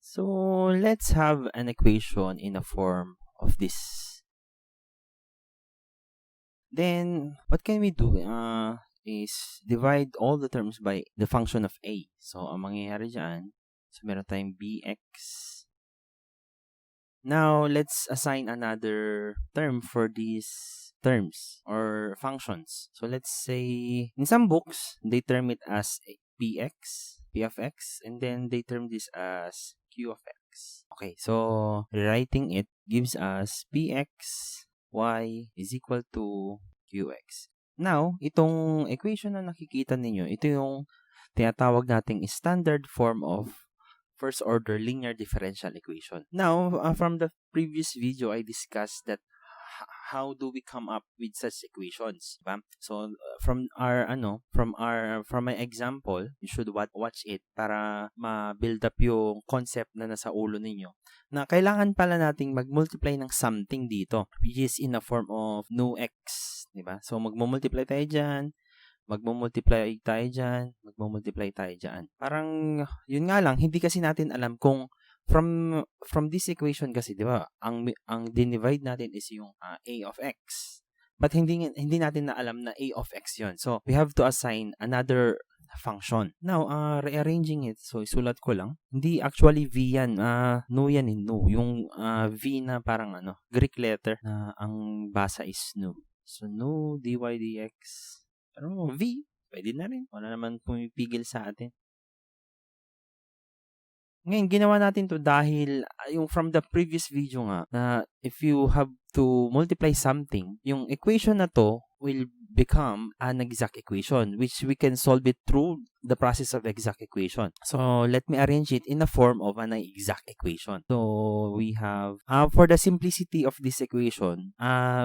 So let's have an equation in a form of this. Then what can we do is divide all the terms by the function of a. So ang mangyayari dyan, so meron tayong bx. Now let's assign another term for these terms or functions. So let's say in some books they term it as px, p of x, and then they term this as q of x. Okay, so rewriting it gives us px y is equal to qx. Now, itong equation na nakikita ninyo, ito yung tinatawag nating standard form of first order linear differential equation. Now, from the previous video, I discussed that how do we come up with such equations, diba? So from my example, you should watch it para ma-build up yung concept na nasa ulo ninyo na kailangan pala nating mag-multiply ng something dito, which is in the form of nu x, diba? So magmo-multiply tayo dyan, magmo-multiply tayo dyan. Parang, yun nga lang, hindi kasi natin alam kung from this equation kasi, di ba, ang dinivide natin is yung a of x. But hindi natin na alam na a of x yun. So, we have to assign another function. Now, rearranging it, so isulat ko lang. Hindi actually v yan, nu yan nu. Yung v na parang Greek letter na ang basa is nu. So, nu dy dx. Pero v, pwede na rin. Wala naman pumipigil sa atin. Ngayon, ginawa natin to dahil yung from the previous video nga na if you have to multiply something, yung equation na to will become an exact equation which we can solve it through the process of exact equation. So, let me arrange it in the form of an exact equation. So, we have, for the simplicity of this equation,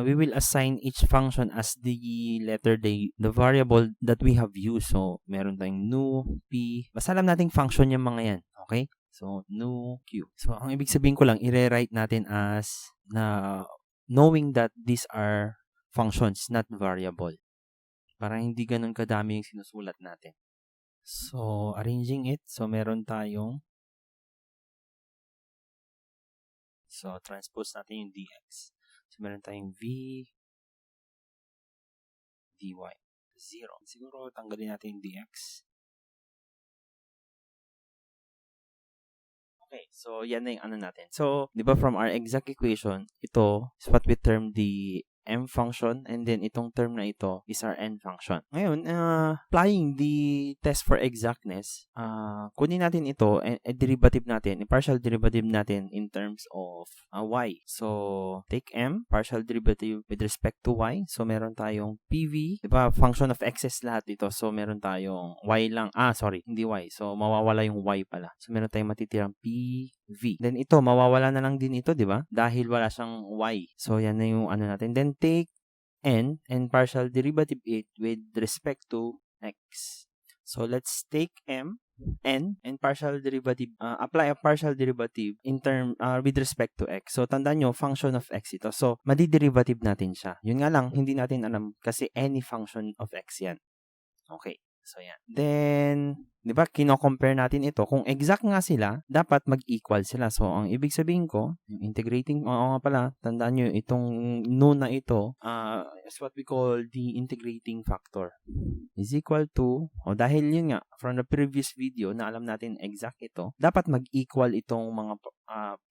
we will assign each function as the letter, the variable that we have used. So, meron tayong nu, p, basta alam nating function yung mga yan. Okay? So, nu, q. So, ang ibig sabihin ko lang, i-rewrite natin as na knowing that these are functions, not variable. Para hindi ganun kadami yung sinusulat natin. So, arranging it. So, meron tayong transpose natin yung dx. So, meron tayong v dy. 0. Siguro, tanggalin natin yung dx. Okay, so yan na yung natin. So, di ba from our exact equation, ito is what we term the m function, and then itong term na ito is our n function. Ngayon, applying the test for exactness, kunin natin ito, derivative natin, partial derivative natin in terms of y. So, take m, partial derivative with respect to y. So, meron tayong pv, di ba, function of x's lahat dito. So, meron tayong y lang. Hindi y. So, mawawala yung y pala. So, meron tayong matitirang pv. Then, ito, mawawala na lang din ito, di ba? Dahil wala siyang y. So, yan na yung natin. Then, take n and partial derivative it with respect to x. So, let's take m, n, and partial derivative, apply a partial derivative in term, with respect to x. So, tandaan nyo, function of x ito. So, madiderivative natin siya. Yun nga lang, hindi natin alam kasi any function of x yan. Okay. So, yan. Then, di ba, kino-compare natin ito. Kung exact nga sila, dapat mag-equal sila. So, ang ibig sabihin ko, yung integrating, nga pala, tandaan nyo, itong nu na ito, is what we call the integrating factor. Is equal to, dahil yun nga, from the previous video, na alam natin exact ito, dapat mag-equal itong mga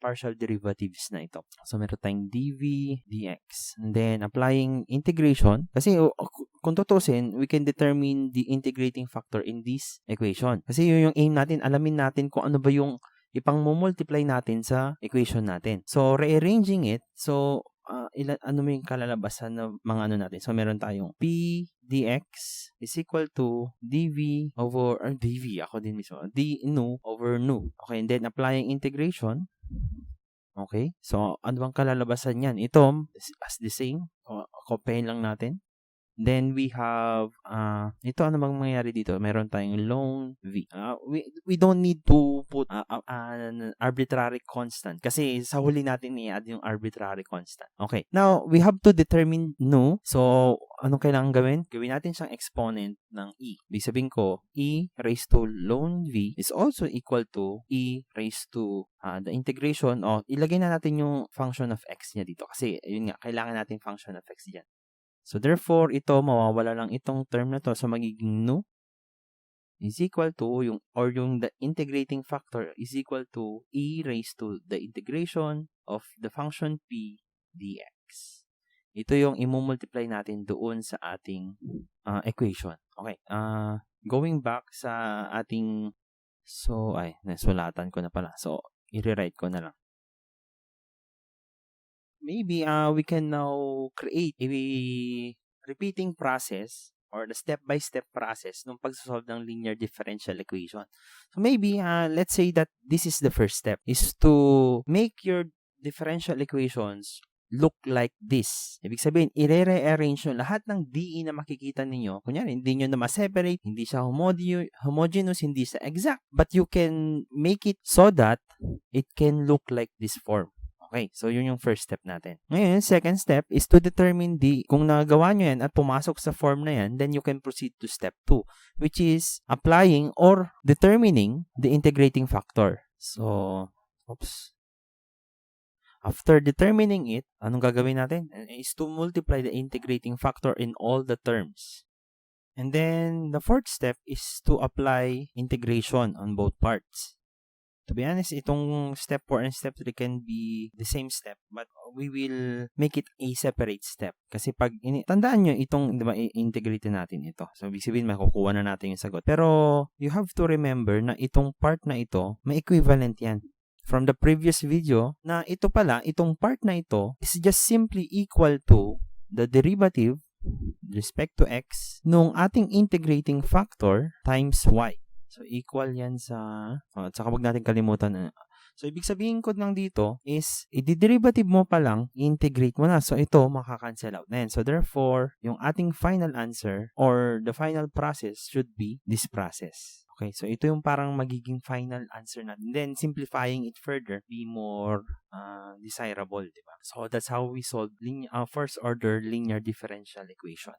partial derivatives na ito. So, meron tayong dv, dx. And then, applying integration, kasi kung tutusin, we can determine the integrating factor in this equation. Kasi yun yung aim natin, alamin natin kung ano ba yung ipang-multiply natin sa equation natin. So, rearranging it, so, ano mo yung kalalabasan na mga natin. So, meron tayong p dx is equal to dv over, dv, ako din mismo, d nu over nu. Okay, and then applying integration, okay, so, ano bang kalalabasan yan? Ito, as the same, copyin lang natin. Then, we have, ito, ano bang mangyayari dito? Meron tayong ln v. We don't need to put put an arbitrary constant. Kasi sa huli natin i-add yung arbitrary constant. Okay. Now, we have to determine nu. So, anong kailangan gawin? Gawin natin siyang exponent ng e. Ibig sabihin ko, e raised to ln v is also equal to e raised to the integration of, ilagay na natin yung function of x niya dito. Kasi, yun nga, kailangan natin function of x dyan. So, therefore, ito, mawawala lang itong term na to. So, magiging nu is equal to, yung the integrating factor is equal to e raised to the integration of the function p dx. Ito yung imumultiply natin doon sa ating equation. Okay. Going back sa ating, nasulatan ko na pala. So, i-rewrite ko na lang. Maybe we can now create a repeating process or the step-by-step process ng pagsosolve ng linear differential equation. So maybe, let's say that this is the first step, is to make your differential equations look like this. Ibig sabihin, i-rearrange nyo lahat ng DE na makikita ninyo. Kunyari, hindi nyo na ma-separate, hindi siya homogeneous, hindi siya exact, but you can make it so that it can look like this form. Okay, so yun yung first step natin. Ngayon, second step is to determine kung nagawa nyo yan at pumasok sa form na yan, then you can proceed to step 2, which is applying or determining the integrating factor. So, after determining it, anong gagawin natin? Is to multiply the integrating factor in all the terms. And then, the fourth step is to apply integration on both parts. To be honest, itong step 4 and step 3 can be the same step, but we will make it a separate step. Kasi tandaan nyo itong, di ba, i-integrate natin ito. So, ibig sabihin, makukuha na natin yung sagot. Pero, you have to remember na itong part na ito, may equivalent yan. From the previous video, na ito pala, itong part na ito is just simply equal to the derivative with respect to x nung ating integrating factor times y. So, equal yan sa, at saka wag natin kalimutan. So, ibig sabihin ko lang dito is, i-derivative mo pa lang, integrate mo na. So, ito, makakancel out na yan. So, therefore, yung ating final answer or the final process should be this process. Okay, so ito yung parang magiging final answer natin. Then, simplifying it further, be more desirable, di ba? So, that's how we solve first order linear differential equation.